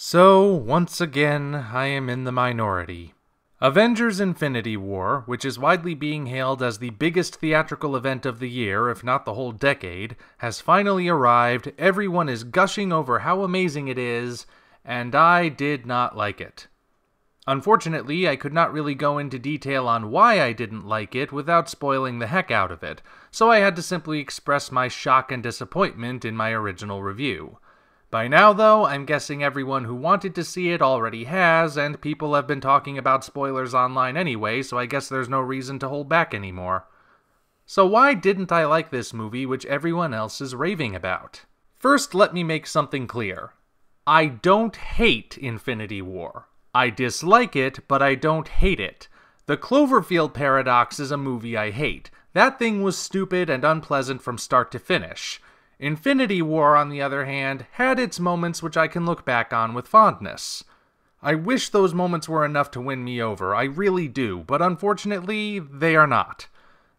So, once again, I am in the minority. Avengers Infinity War, which is widely being hailed as the biggest theatrical event of the year, if not the whole decade, has finally arrived, everyone is gushing over how amazing it is, and I did not like it. Unfortunately, I could not really go into detail on why I didn't like it without spoiling the heck out of it, so I had to simply express my shock and disappointment in my original review. By now, though, I'm guessing everyone who wanted to see it already has, and people have been talking about spoilers online anyway, so I guess there's no reason to hold back anymore. So why didn't I like this movie which everyone else is raving about? First, let me make something clear. I don't hate Infinity War. I dislike it, but I don't hate it. The Cloverfield Paradox is a movie I hate. That thing was stupid and unpleasant from start to finish. Infinity War, on the other hand, had its moments which I can look back on with fondness. I wish those moments were enough to win me over, I really do, but unfortunately, they are not.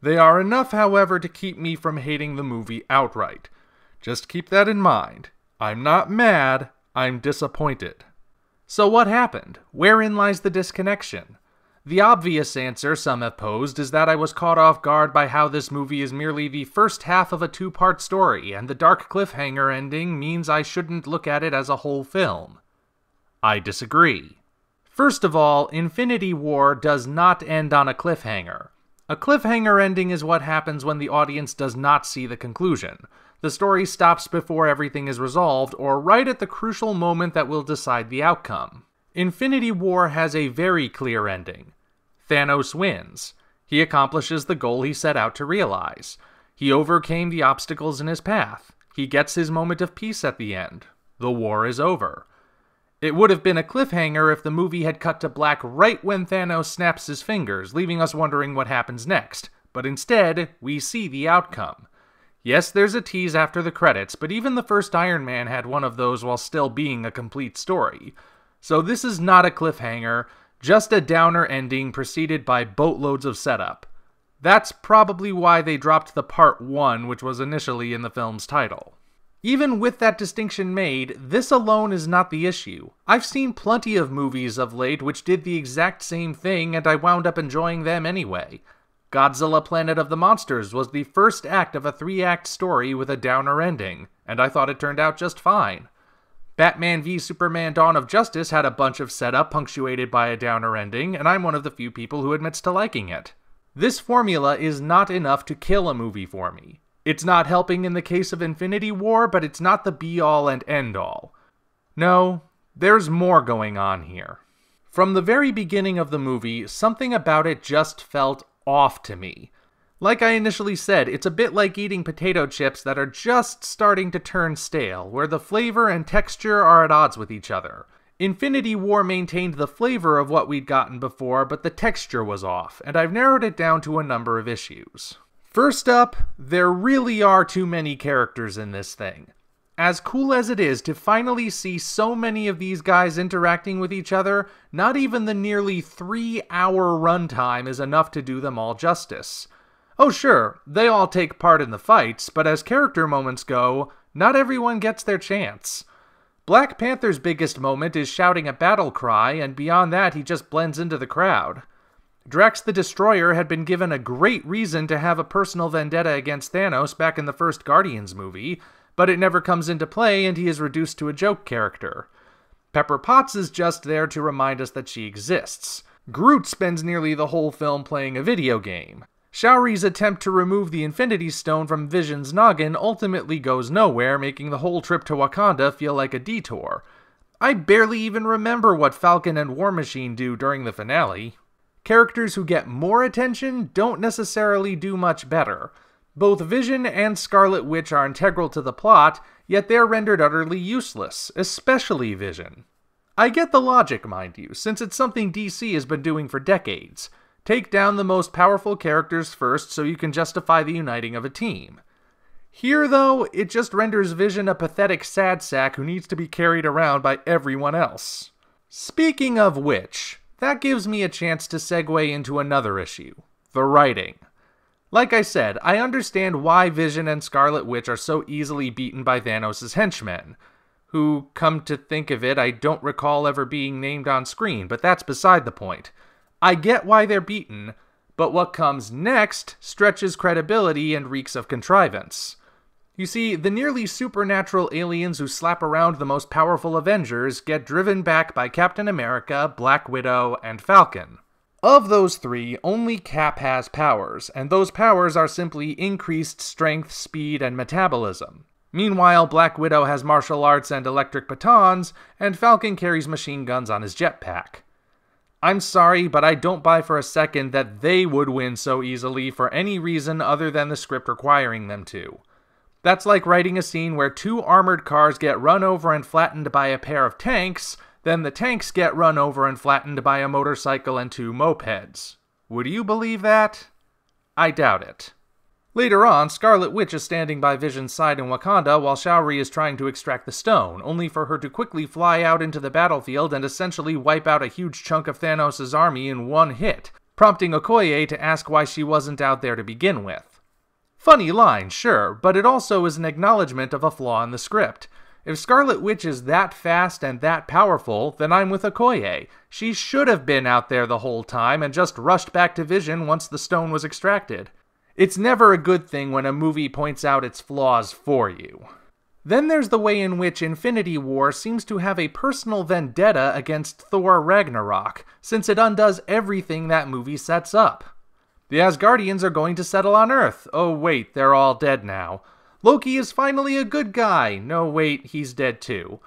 They are enough, however, to keep me from hating the movie outright. Just keep that in mind. I'm not mad, I'm disappointed. So what happened? Wherein lies the disconnection? The obvious answer some have posed is that I was caught off guard by how this movie is merely the first half of a two-part story, and the dark cliffhanger ending means I shouldn't look at it as a whole film. I disagree. First of all, Infinity War does not end on a cliffhanger. A cliffhanger ending is what happens when the audience does not see the conclusion. The story stops before everything is resolved, or right at the crucial moment that will decide the outcome. Infinity War has a very clear ending. Thanos wins. He accomplishes the goal he set out to realize. He overcame the obstacles in his path. He gets his moment of peace at the end. The war is over. It would have been a cliffhanger if the movie had cut to black right when Thanos snaps his fingers, leaving us wondering what happens next. But instead, we see the outcome. Yes, there's a tease after the credits, but even the first Iron Man had one of those while still being a complete story. So this is not a cliffhanger, just a downer ending preceded by boatloads of setup. That's probably why they dropped the Part 1, which was initially in the film's title. Even with that distinction made, this alone is not the issue. I've seen plenty of movies of late which did the exact same thing, and I wound up enjoying them anyway. Godzilla Planet of the Monsters was the first act of a 3-act story with a downer ending, and I thought it turned out just fine. Batman v Superman Dawn of Justice had a bunch of setup punctuated by a downer ending, and I'm one of the few people who admits to liking it. This formula is not enough to kill a movie for me. It's not helping in the case of Infinity War, but it's not the be-all and end-all. No, there's more going on here. From the very beginning of the movie, something about it just felt off to me. Like I initially said, it's a bit like eating potato chips that are just starting to turn stale, where the flavor and texture are at odds with each other. Infinity War maintained the flavor of what we'd gotten before, but the texture was off, and I've narrowed it down to a number of issues. First up, there really are too many characters in this thing. As cool as it is to finally see so many of these guys interacting with each other, not even the nearly 3-hour runtime is enough to do them all justice. Oh sure, they all take part in the fights, but as character moments go, not everyone gets their chance. Black Panther's biggest moment is shouting a battle cry, and beyond that he just blends into the crowd. Drax the Destroyer had been given a great reason to have a personal vendetta against Thanos back in the first Guardians movie, but it never comes into play and he is reduced to a joke character. Pepper Potts is just there to remind us that she exists. Groot spends nearly the whole film playing a video game. Shuri's attempt to remove the Infinity Stone from Vision's noggin ultimately goes nowhere, making the whole trip to Wakanda feel like a detour. I barely even remember what Falcon and War Machine do during the finale. Characters who get more attention don't necessarily do much better. Both Vision and Scarlet Witch are integral to the plot, yet they're rendered utterly useless, especially Vision. I get the logic, mind you, since it's something DC has been doing for decades. Take down the most powerful characters first so you can justify the uniting of a team. Here, though, it just renders Vision a pathetic sad sack who needs to be carried around by everyone else. Speaking of which, that gives me a chance to segue into another issue, the writing. Like I said, I understand why Vision and Scarlet Witch are so easily beaten by Thanos' henchmen. who, come to think of it, I don't recall ever being named on screen, but that's beside the point. I get why they're beaten, but what comes next stretches credibility and reeks of contrivance. You see, the nearly supernatural aliens who slap around the most powerful Avengers get driven back by Captain America, Black Widow, and Falcon. Of those three, only Cap has powers, and those powers are simply increased strength, speed, and metabolism. Meanwhile, Black Widow has martial arts and electric batons, and Falcon carries machine guns on his jetpack. I'm sorry, but I don't buy for a second that they would win so easily for any reason other than the script requiring them to. That's like writing a scene where two armored cars get run over and flattened by a pair of tanks, then the tanks get run over and flattened by a motorcycle and two mopeds. Would you believe that? I doubt it. Later on, Scarlet Witch is standing by Vision's side in Wakanda while Shuri is trying to extract the stone, only for her to quickly fly out into the battlefield and essentially wipe out a huge chunk of Thanos' army in one hit, prompting Okoye to ask why she wasn't out there to begin with. Funny line, sure, but it also is an acknowledgement of a flaw in the script. If Scarlet Witch is that fast and that powerful, then I'm with Okoye. She should have been out there the whole time and just rushed back to Vision once the stone was extracted. It's never a good thing when a movie points out its flaws for you. Then there's the way in which Infinity War seems to have a personal vendetta against Thor Ragnarok, since it undoes everything that movie sets up. The Asgardians are going to settle on Earth. Oh wait, they're all dead now. Loki is finally a good guy. No wait, he's dead too.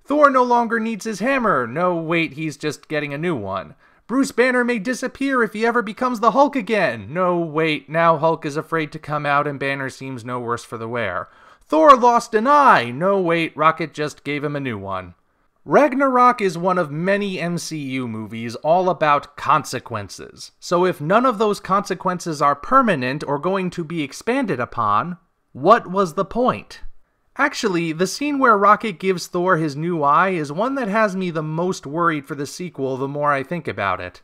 Thor no longer needs his hammer. No wait, he's just getting a new one. Bruce Banner may disappear if he ever becomes the Hulk again. No wait, now Hulk is afraid to come out and Banner seems no worse for the wear. Thor lost an eye. No wait, Rocket just gave him a new one. Ragnarok is one of many MCU movies all about consequences, so if none of those consequences are permanent or going to be expanded upon, what was the point? Actually, the scene where Rocket gives Thor his new eye is one that has me the most worried for the sequel the more I think about it.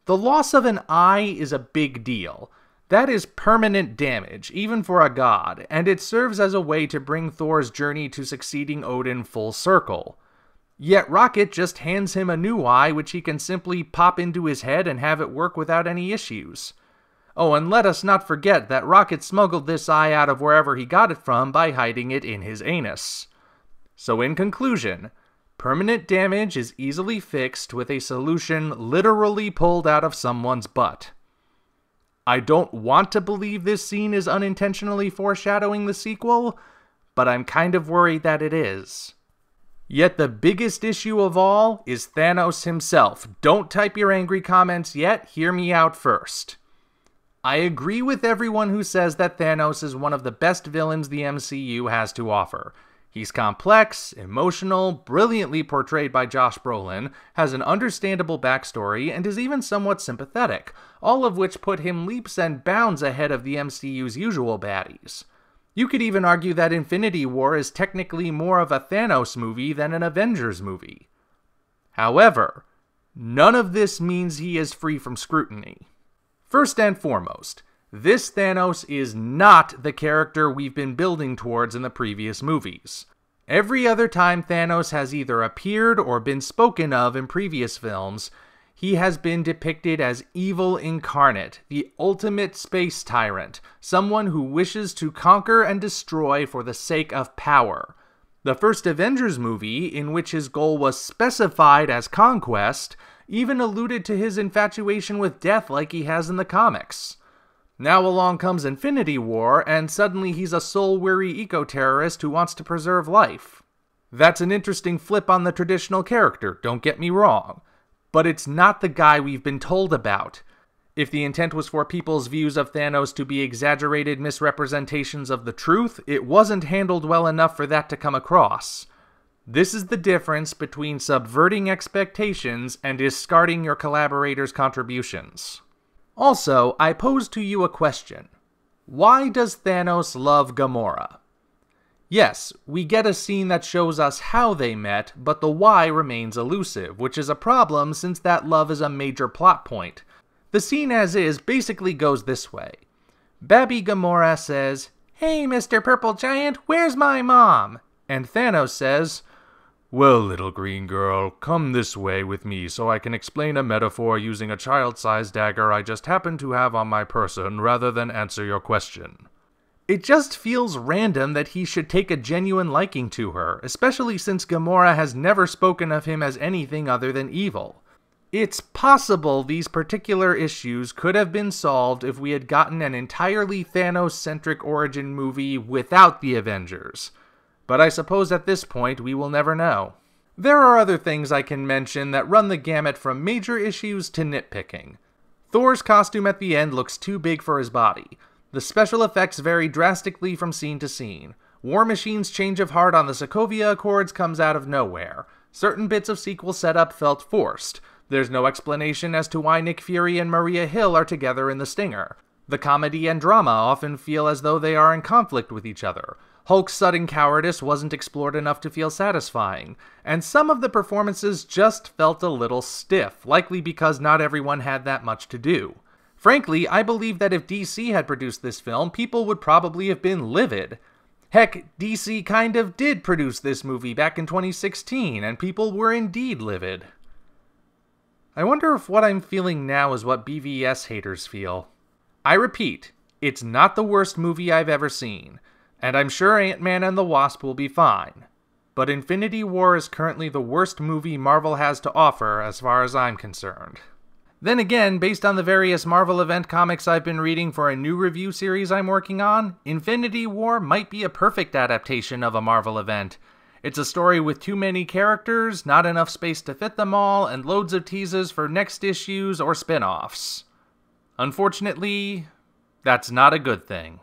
The loss of an eye is a big deal. That is permanent damage, even for a god, and it serves as a way to bring Thor's journey to succeeding Odin full circle. Yet Rocket just hands him a new eye which he can simply pop into his head and have it work without any issues. Oh, and let us not forget that Rocket smuggled this eye out of wherever he got it from by hiding it in his anus. So in conclusion, permanent damage is easily fixed with a solution literally pulled out of someone's butt. I don't want to believe this scene is unintentionally foreshadowing the sequel, but I'm kind of worried that it is. Yet the biggest issue of all is Thanos himself. Don't type your angry comments yet, hear me out first. I agree with everyone who says that Thanos is one of the best villains the MCU has to offer. He's complex, emotional, brilliantly portrayed by Josh Brolin, has an understandable backstory, and is even somewhat sympathetic, all of which put him leaps and bounds ahead of the MCU's usual baddies. You could even argue that Infinity War is technically more of a Thanos movie than an Avengers movie. However, none of this means he is free from scrutiny. First and foremost, this Thanos is not the character we've been building towards in the previous movies. Every other time Thanos has either appeared or been spoken of in previous films, he has been depicted as evil incarnate, the ultimate space tyrant, someone who wishes to conquer and destroy for the sake of power. The first Avengers movie, in which his goal was specified as conquest, even alluded to his infatuation with death like he has in the comics. Now along comes Infinity War, and suddenly he's a soul-weary eco-terrorist who wants to preserve life. That's an interesting flip on the traditional character, don't get me wrong. But it's not the guy we've been told about. If the intent was for people's views of Thanos to be exaggerated misrepresentations of the truth, it wasn't handled well enough for that to come across. This is the difference between subverting expectations and discarding your collaborators' contributions. Also, I pose to you a question. Why does Thanos love Gamora? Yes, we get a scene that shows us how they met, but the why remains elusive, which is a problem since that love is a major plot point. The scene as is basically goes this way. Baby Gamora says, "Hey, Mr. Purple Giant, where's my mom?" And Thanos says, "Well, little green girl, come this way with me so I can explain a metaphor using a child-sized dagger I just happen to have on my person rather than answer your question." It just feels random that he should take a genuine liking to her, especially since Gamora has never spoken of him as anything other than evil. It's possible these particular issues could have been solved if we had gotten an entirely Thanos-centric origin movie without the Avengers. But I suppose at this point we will never know. There are other things I can mention that run the gamut from major issues to nitpicking. Thor's costume at the end looks too big for his body. The special effects vary drastically from scene to scene. War Machine's change of heart on the Sokovia Accords comes out of nowhere. Certain bits of sequel setup felt forced. There's no explanation as to why Nick Fury and Maria Hill are together in The Stinger. The comedy and drama often feel as though they are in conflict with each other. Hulk's sudden cowardice wasn't explored enough to feel satisfying, and some of the performances just felt a little stiff, likely because not everyone had that much to do. Frankly, I believe that if DC had produced this film, people would probably have been livid. Heck, DC kind of did produce this movie back in 2016, and people were indeed livid. I wonder if what I'm feeling now is what BVS haters feel. I repeat, it's not the worst movie I've ever seen, and I'm sure Ant-Man and the Wasp will be fine. But Infinity War is currently the worst movie Marvel has to offer as far as I'm concerned. Then again, based on the various Marvel event comics I've been reading for a new review series I'm working on, Infinity War might be a perfect adaptation of a Marvel event. It's a story with too many characters, not enough space to fit them all, and loads of teases for next issues or spin-offs. Unfortunately, that's not a good thing.